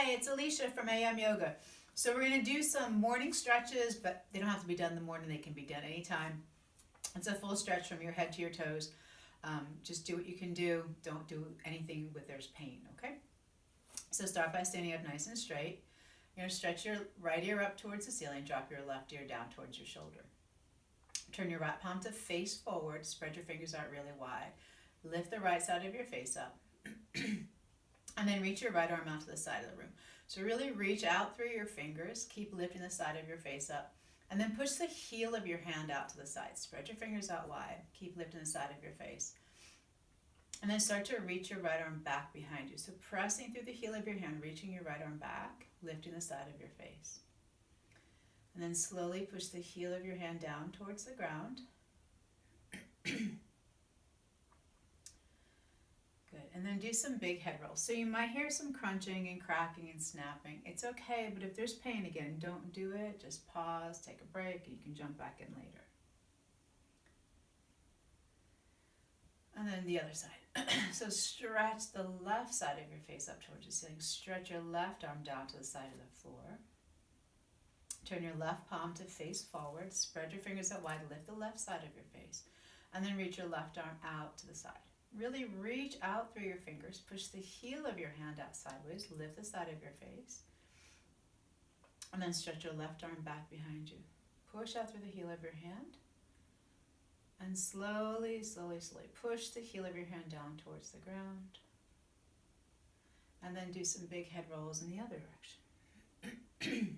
Hi, it's Alicia from AM Yoga. So we're going to do some morning stretches, but they don't have to be done in the morning. They can be done anytime. It's a full stretch from your head to your toes. Just do what you can do. Don't do anything with there's pain, okay? So start by standing up nice and straight. You're going to stretch your right ear up towards the ceiling. Drop your left ear down towards your shoulder. Turn your right palm to face forward. Spread your fingers out really wide. Lift the right side of your face up. And then reach your right arm out to the side of the room. So really reach out through your fingers. Keep lifting the side of your face up. And then push the heel of your hand out to the side. Spread your fingers out wide. Keep lifting the side of your face. And then start to reach your right arm back behind you. So pressing through the heel of your hand, reaching your right arm back, lifting the side of your face. And then slowly push the heel of your hand down towards the ground. Good. And then do some big head rolls. So you might hear some crunching and cracking and snapping. It's okay, but if there's pain again, don't do it. Just pause, take a break, and you can jump back in later. And then the other side. So stretch the left side of your face up towards the ceiling. Stretch your left arm down to the side of the floor. Turn your left palm to face forward. Spread your fingers out wide. Lift the left side of your face. And then reach your left arm out to the side. Really reach out through your fingers. Push the heel of your hand out sideways. Lift the side of your face. And then stretch your left arm back behind you. Push out through the heel of your hand. And slowly, slowly, slowly push the heel of your hand down towards the ground. And then do some big head rolls in the other direction.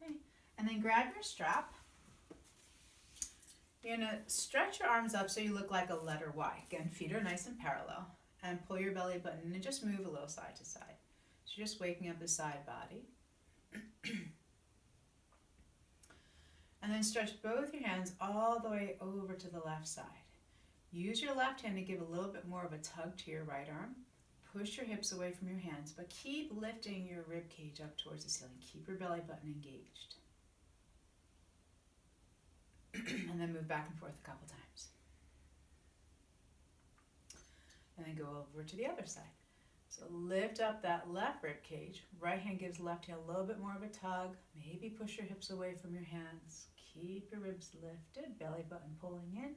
Okay. And then grab your strap. You're going to stretch your arms up so you look like a letter Y. Again, feet are nice and parallel. And pull your belly button and just move a little side to side. So you're just waking up the side body. And then stretch both your hands all the way over to the left side. Use your left hand to give a little bit more of a tug to your right arm. Push your hips away from your hands, but keep lifting your rib cage up towards the ceiling. Keep your belly button engaged. And then move back and forth a couple times. And then go over to the other side. So lift up that left rib cage. Right hand gives left hand a little bit more of a tug. Maybe push your hips away from your hands. Keep your ribs lifted, belly button pulling in.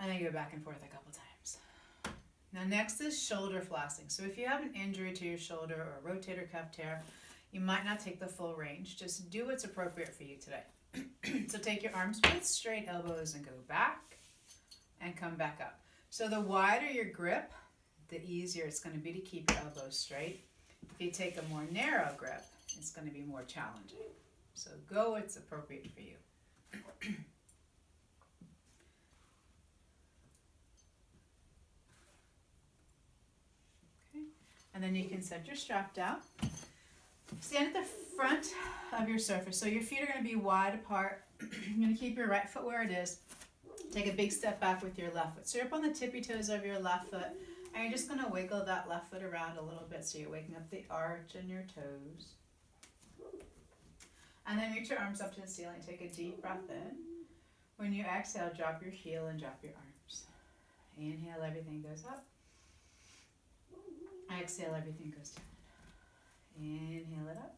And then go back and forth a couple times. Now next is shoulder flossing. So if you have an injury to your shoulder or a rotator cuff tear, you might not take the full range. Just do what's appropriate for you today. So take your arms with straight elbows and go back and come back up. So the wider your grip, the easier it's going to be to keep your elbows straight. If you take a more narrow grip, it's going to be more challenging. So go what's appropriate for you. Okay. And then you can set your strap down. Stand at the front of your surface. So your feet are going to be wide apart. You're going to keep your right foot where it is. Take a big step back with your left foot. So you're up on the tippy toes of your left foot. And you're just going to wiggle that left foot around a little bit so you're waking up the arch in your toes. And then reach your arms up to the ceiling. Take a deep breath in. When you exhale, drop your heel and drop your arms. Inhale, everything goes up. Exhale, everything goes down. Inhale it up.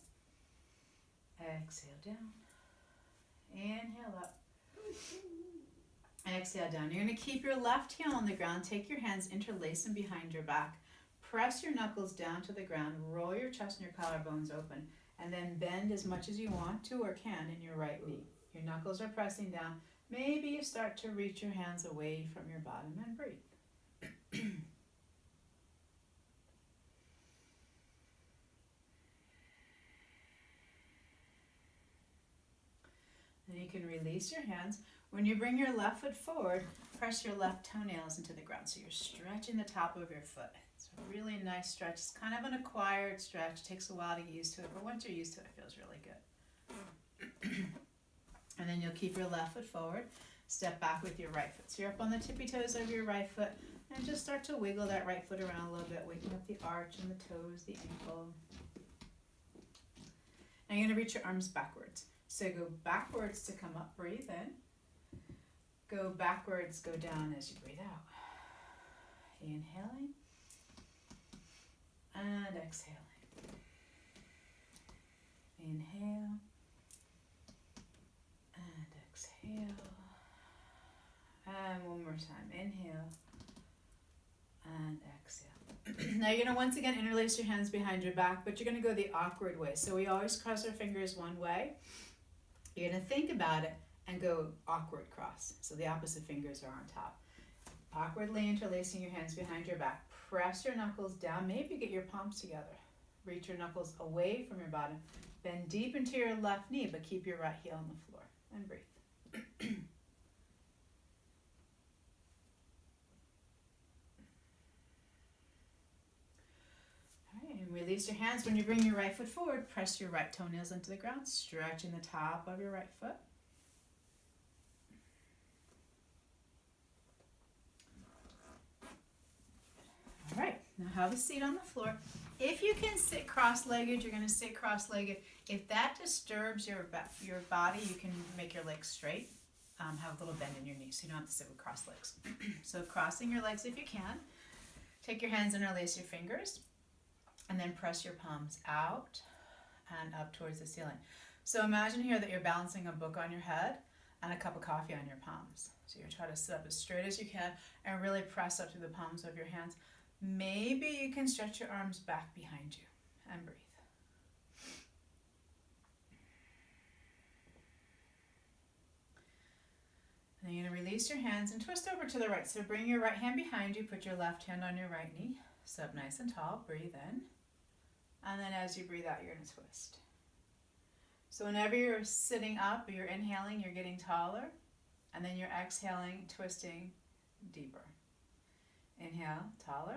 Exhale down. Inhale up. Exhale down. You're going to keep your left heel on the ground. Take your hands, interlace them behind your back. Press your knuckles down to the ground. Roll your chest and your collarbones open. And then bend as much as you want to or can in your right knee. Your knuckles are pressing down. Maybe you start to reach your hands away from your bottom and breathe. Then you can release your hands. When you bring your left foot forward, press your left toenails into the ground. So you're stretching the top of your foot. It's a really nice stretch. It's kind of an acquired stretch. It takes a while to get used to it, but once you're used to it, it feels really good. And then you'll keep your left foot forward. Step back with your right foot. So you're up on the tippy toes of your right foot, and just start to wiggle that right foot around a little bit, waking up the arch and the toes, the ankle. Now you're going to reach your arms backwards. So go backwards to come up, breathe in. go backwards, go down as you breathe out. Inhaling and exhaling. Inhale and exhale. And one more time. Inhale and exhale. Now you're going to once again interlace your hands behind your back, but you're going to go the awkward way. So we always cross our fingers one way. You're going to think about it and go awkward cross. So the opposite fingers are on top. Awkwardly interlacing your hands behind your back. Press your knuckles down. Maybe get your palms together. Reach your knuckles away from your bottom. Bend deep into your left knee, but keep your right heel on the floor. And breathe. All right, and release your hands. When you bring your right foot forward, press your right toenails into the ground, stretching the top of your right foot. All right, now have a seat on the floor. If you can sit cross-legged, you're going to sit cross-legged. If that disturbs your body, you can make your legs straight. Have a little bend in your knees so you don't have to sit with crossed legs. So crossing your legs if you can. Take your hands and interlace your fingers. And then press your palms out and up towards the ceiling. So imagine here that you're balancing a book on your head and a cup of coffee on your palms. So you're trying to sit up as straight as you can and really press up to the palms of your hands. Maybe you can stretch your arms back behind you and breathe. And you're going to release your hands and twist over to the right. So bring your right hand behind you, put your left hand on your right knee. Sit up nice and tall, breathe in. And then as you breathe out, you're going to twist. So whenever you're sitting up, you're inhaling, you're getting taller. And then you're exhaling, twisting deeper. Inhale, taller.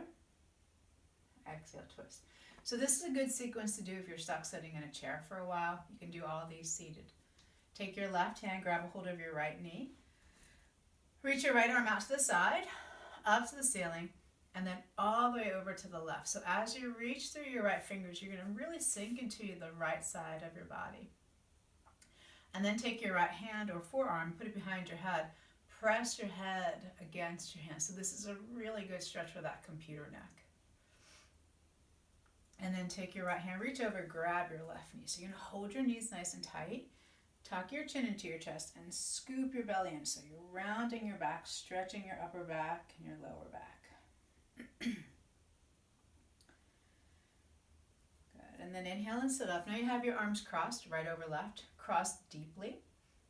Exhale, twist. So this is a good sequence to do if you're stuck sitting in a chair for a while. You can do all these seated. Take your left hand, grab a hold of your right knee. Reach your right arm out to the side, up to the ceiling, and then all the way over to the left. So as you reach through your right fingers, you're going to really sink into the right side of your body. And then take your right hand or forearm, put it behind your head. Press your head against your hand. So this is a really good stretch for that computer neck. And then take your right hand, reach over, grab your left knee. So you're going to hold your knees nice and tight. Tuck your chin into your chest and scoop your belly in. So you're rounding your back, stretching your upper back and your lower back. Good. And then inhale and sit up. Now you have your arms crossed, right over left. Cross deeply.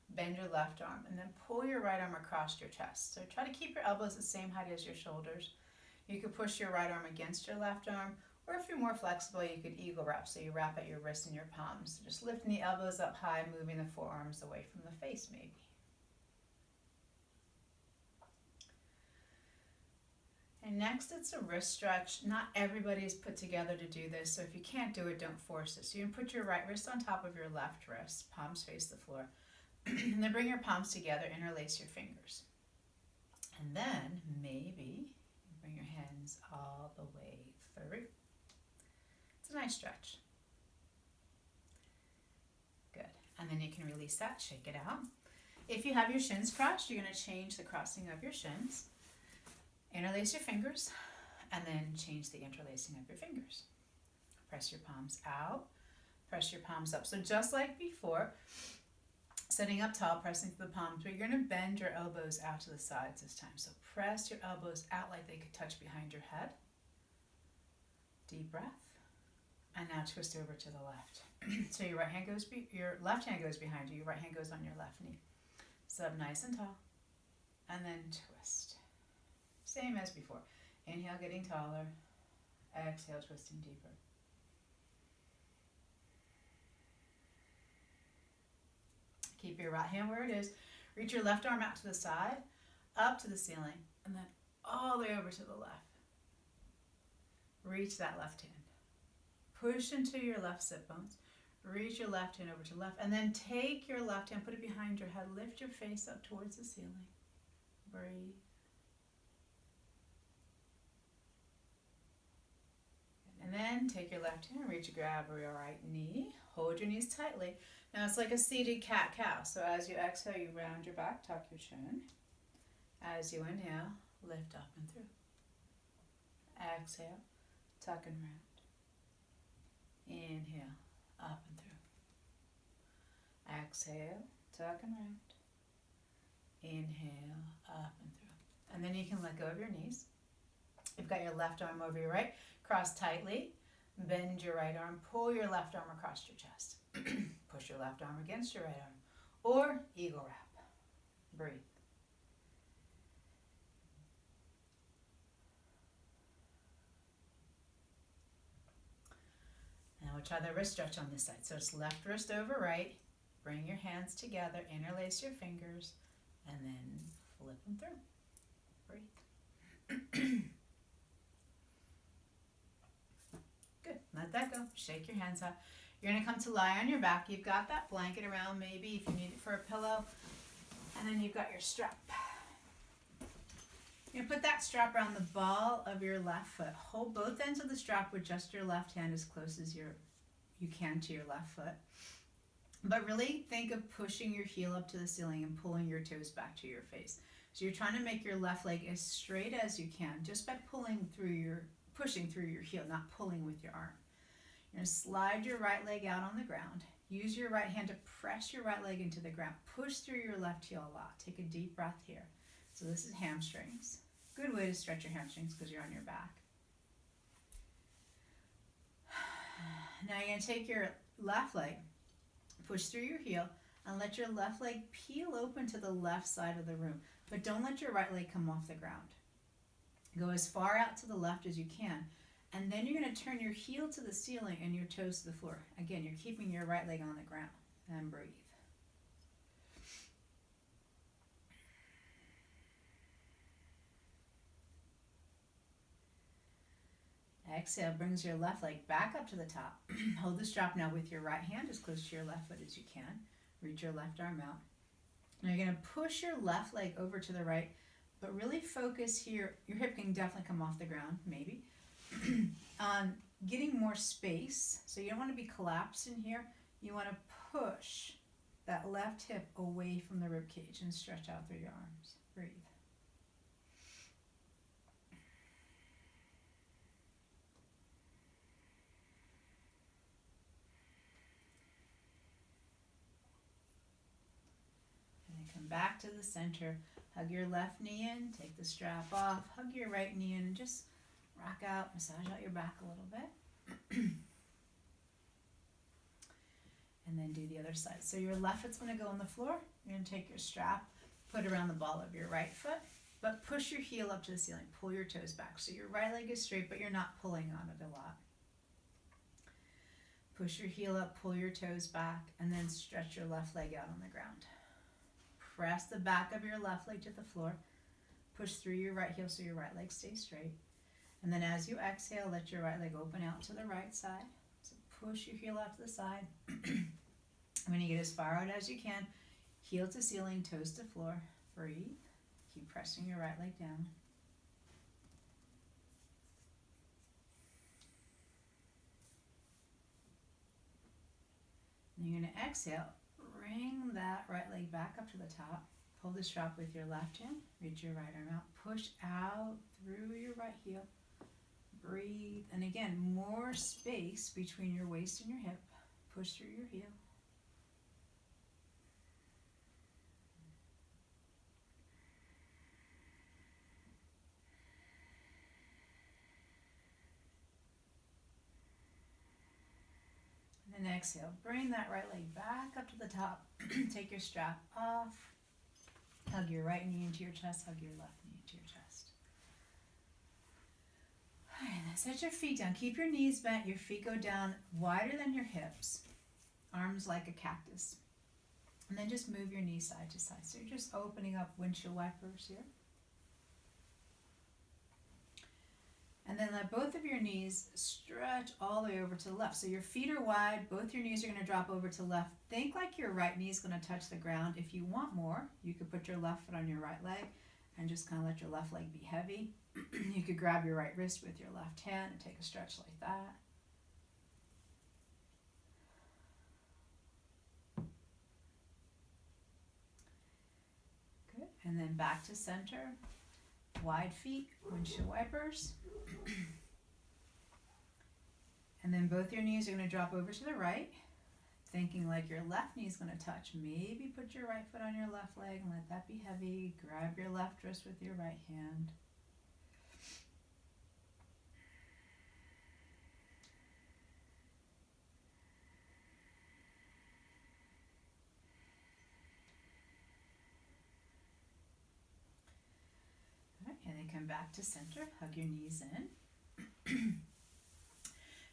Bend your left arm and then pull your right arm across your chest. So try to keep your elbows the same height as your shoulders. You could push your right arm against your left arm, or if you're more flexible, you could eagle wrap. So you wrap at your wrists and your palms. So just lifting the elbows up high, moving the forearms away from the face maybe. And next it's a wrist stretch. Not everybody is put together to do this, so if you can't do it, don't force it. So you can put your right wrist on top of your left wrist, palms face the floor. And then bring your palms together, interlace your fingers. And then maybe bring your hands all the way through. It's a nice stretch. Good. And then you can release that, shake it out. If you have your shins crossed, you're going to change the crossing of your shins. Interlace your fingers, and then change the interlacing of your fingers. Press your palms out, press your palms up. So just like before, sitting up tall, pressing through the palms, but you're going to bend your elbows out to the sides this time. So press your elbows out like they could touch behind your head. Deep breath. And now twist over to the left. So your your left hand goes behind you, your right hand goes on your left knee. Sit up nice and tall, and then twist. Same as before. Inhale, getting taller. Exhale, twisting deeper. Keep your right hand where it is. Reach your left arm out to the side, up to the ceiling, and then all the way over to the left. Reach that left hand. Push into your left sit bones. Reach your left hand over to the left, and then take your left hand, put it behind your head, lift your face up towards the ceiling. Breathe. And then take your left hand, reach, grab your right knee, hold your knees tightly. Now it's like a seated cat-cow. So as you exhale, you round your back, tuck your chin. As you inhale, lift up and through. Exhale, tuck and round. Inhale, up and through. Exhale, tuck and round. Inhale, up and through. And then you can let go of your knees. You've got your left arm over your right. Cross tightly. Bend your right arm. Pull your left arm across your chest. Push your left arm against your right arm. Or eagle wrap. Breathe. Now we'll try the wrist stretch on this side. So it's left wrist over right. Bring your hands together. Interlace your fingers. And then flip them through. Breathe. Good. Let that go. Shake your hands out. You're going to come to lie on your back. You've got that blanket around maybe if you need it for a pillow. And then you've got your strap. You're going to put that strap around the ball of your left foot. Hold both ends of the strap with just your left hand as close as you can to your left foot. But really think of pushing your heel up to the ceiling and pulling your toes back to your face. So you're trying to make your left leg as straight as you can just by pushing through your heel, not pulling with your arm. You're going to slide your right leg out on the ground. Use your right hand to press your right leg into the ground. Push through your left heel a lot. Take a deep breath here. So this is hamstrings. Good way to stretch your hamstrings because you're on your back. Now you're going to take your left leg, push through your heel, and let your left leg peel open to the left side of the room. But don't let your right leg come off the ground. Go as far out to the left as you can. And then you're going to turn your heel to the ceiling and your toes to the floor. Again, you're keeping your right leg on the ground. And breathe. Exhale, brings your left leg back up to the top. Hold the strap now with your right hand as close to your left foot as you can. Reach your left arm out. Now you're going to push your left leg over to the right, but really focus here. Your hip can definitely come off the ground, maybe. On getting more space. So you don't want to be collapsed in here. You want to push that left hip away from the rib cage and stretch out through your arms. Breathe. Come back to the center. Hug your left knee in. Take the strap off. Hug your right knee in and just rock out. Massage out your back a little bit. And then do the other side. So your left foot's going to go on the floor. You're going to take your strap, put it around the ball of your right foot, but push your heel up to the ceiling. Pull your toes back. So your right leg is straight, but you're not pulling on it a lot. Push your heel up, pull your toes back, and then stretch your left leg out on the ground. Press the back of your left leg to the floor. Push through your right heel so your right leg stays straight. And then as you exhale, let your right leg open out to the right side. So push your heel out to the side. When you get as far out as you can, heel to ceiling, toes to floor. Breathe. Keep pressing your right leg down. And you're going to exhale. Bring that right leg back up to the top. Pull the strap with your left hand. Reach your right arm out. Push out through your right heel. Breathe. And again, more space between your waist and your hip. Push through your heel. And then exhale. Bring that right leg back up to the top. Take your strap off. Hug your right knee into your chest. Hug your left knee into your chest. All right, now set your feet down. Keep your knees bent. Your feet go down wider than your hips. Arms like a cactus. And then just move your knees side to side. So you're just opening up windshield wipers here. And then let both of your knees stretch all the way over to the left. So your feet are wide, both your knees are going to drop over to the left. Think like your right knee is going to touch the ground. If you want more, you could put your left foot on your right leg and just kind of let your left leg be heavy. You could grab your right wrist with your left hand and take a stretch like that. Good. And then back to center. Wide feet, windshield wipers. And then both your knees are going to drop over to the right, thinking like your left knee is going to touch. Maybe put your right foot on your left leg and let that be heavy. Grab your left wrist with your right hand. And then come back to center, hug your knees in.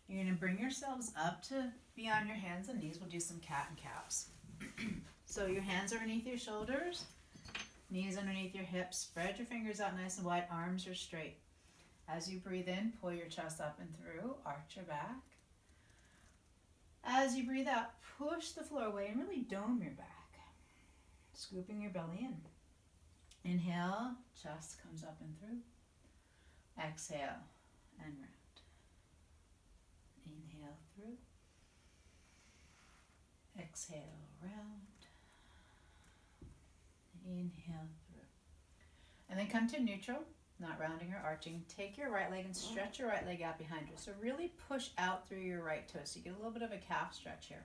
You're going to bring yourselves up to be on your hands and knees. We'll do some cat and cows. So your hands are underneath your shoulders, knees underneath your hips. Spread your fingers out nice and wide, arms are straight. As you breathe in, pull your chest up and through, arch your back. As you breathe out, push the floor away and really dome your back, scooping your belly in. Inhale, chest comes up and through. Exhale and round. Inhale through. Exhale round. Inhale through. And then come to neutral, not rounding or arching. Take your right leg and stretch your right leg out behind you. So really push out through your right toe. So you get a little bit of a calf stretch here.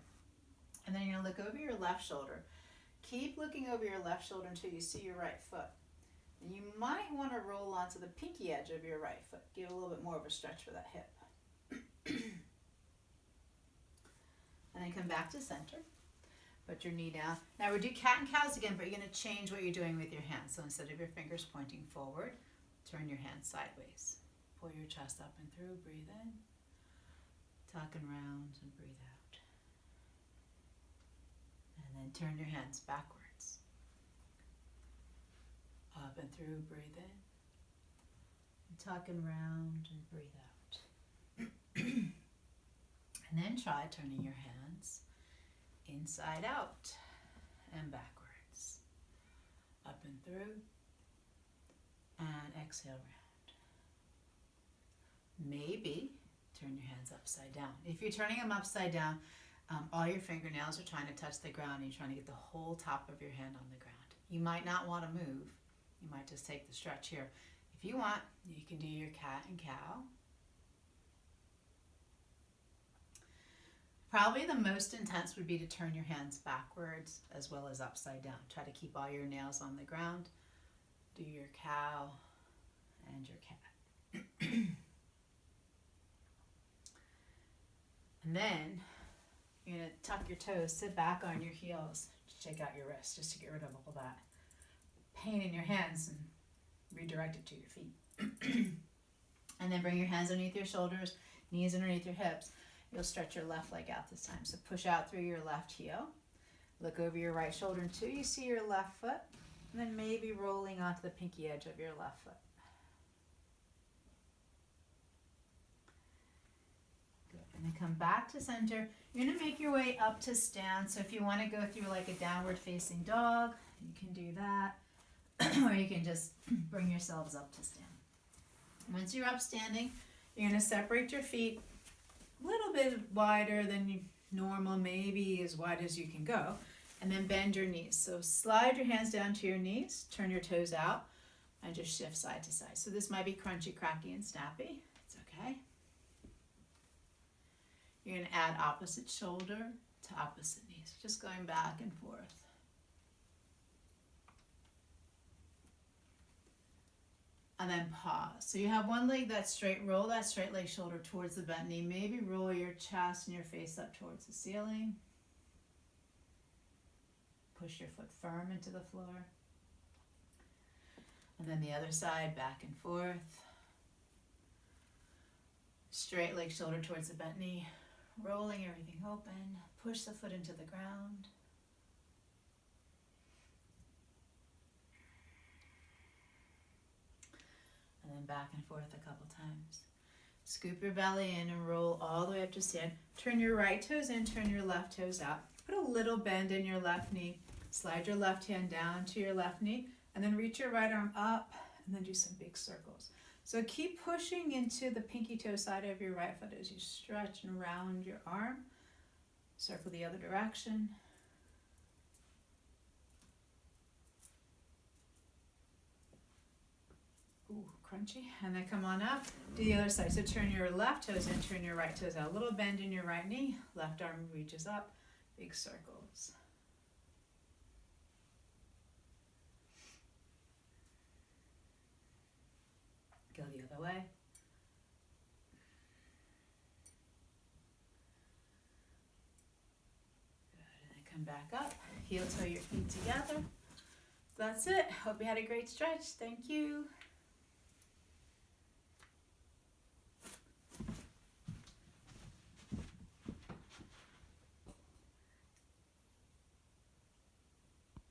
And then you're going to look over your left shoulder. Keep looking over your left shoulder until you see your right foot. And you might want to roll onto the pinky edge of your right foot. Give a little bit more of a stretch for that hip. And then come back to center. Put your knee down. Now we do cat and cows again, but you're going to change what you're doing with your hands. So instead of your fingers pointing forward, turn your hands sideways. Pull your chest up and through. Breathe in. Tuck and round and breathe out. And then turn your hands backwards. Up and through. Breathe in. And tuck and round and breathe out. And then try turning your hands inside out and backwards. Up and through. And exhale round. Maybe turn your hands upside down. If you're turning them upside down, all your fingernails are trying to touch the ground and you're trying to get the whole top of your hand on the ground. You might not want to move. You might just take the stretch here. If you want, you can do your cat and cow. Probably the most intense would be to turn your hands backwards as well as upside down. Try to keep all your nails on the ground. Do your cow and your cat. And then you're going to tuck your toes, sit back on your heels, shake out your wrists just to get rid of all that pain in your hands and redirect it to your feet. And then bring your hands underneath your shoulders, knees underneath your hips. You'll stretch your left leg out this time. So push out through your left heel. Look over your right shoulder until you see your left foot. And then maybe rolling onto the pinky edge of your left foot. Good. And then come back to center. You're going to make your way up to stand. So if you want to go through like a downward facing dog, you can do that. Or you can just bring yourselves up to stand. Once you're up standing, you're going to separate your feet a little bit wider than normal, maybe as wide as you can go, and then bend your knees. So slide your hands down to your knees, turn your toes out, and just shift side to side. So this might be crunchy, cracky, and snappy. It's okay. You're going to add opposite shoulder to opposite knees, just going back and forth. And then pause. So you have one leg that's straight. Roll that straight leg shoulder towards the bent knee. Maybe roll your chest and your face up towards the ceiling. Push your foot firm into the floor. And then the other side, back and forth. Straight leg shoulder towards the bent knee. Rolling everything open. Push the foot into the ground. And then back and forth a couple times. Scoop your belly in and roll all the way up to stand. Turn your right toes in, turn your left toes out. Put a little bend in your left knee. Slide your left hand down to your left knee, and then reach your right arm up, and then do some big circles. So keep pushing into the pinky toe side of your right foot as you stretch and round your arm. Circle the other direction. Ooh, crunchy. And then come on up. Do the other side. So turn your left toes in, turn your right toes out. A little bend in your right knee. Left arm reaches up. Big circles. Go the other way. Good. And then come back up. Heel toe your feet together. That's it. Hope you had a great stretch. Thank you.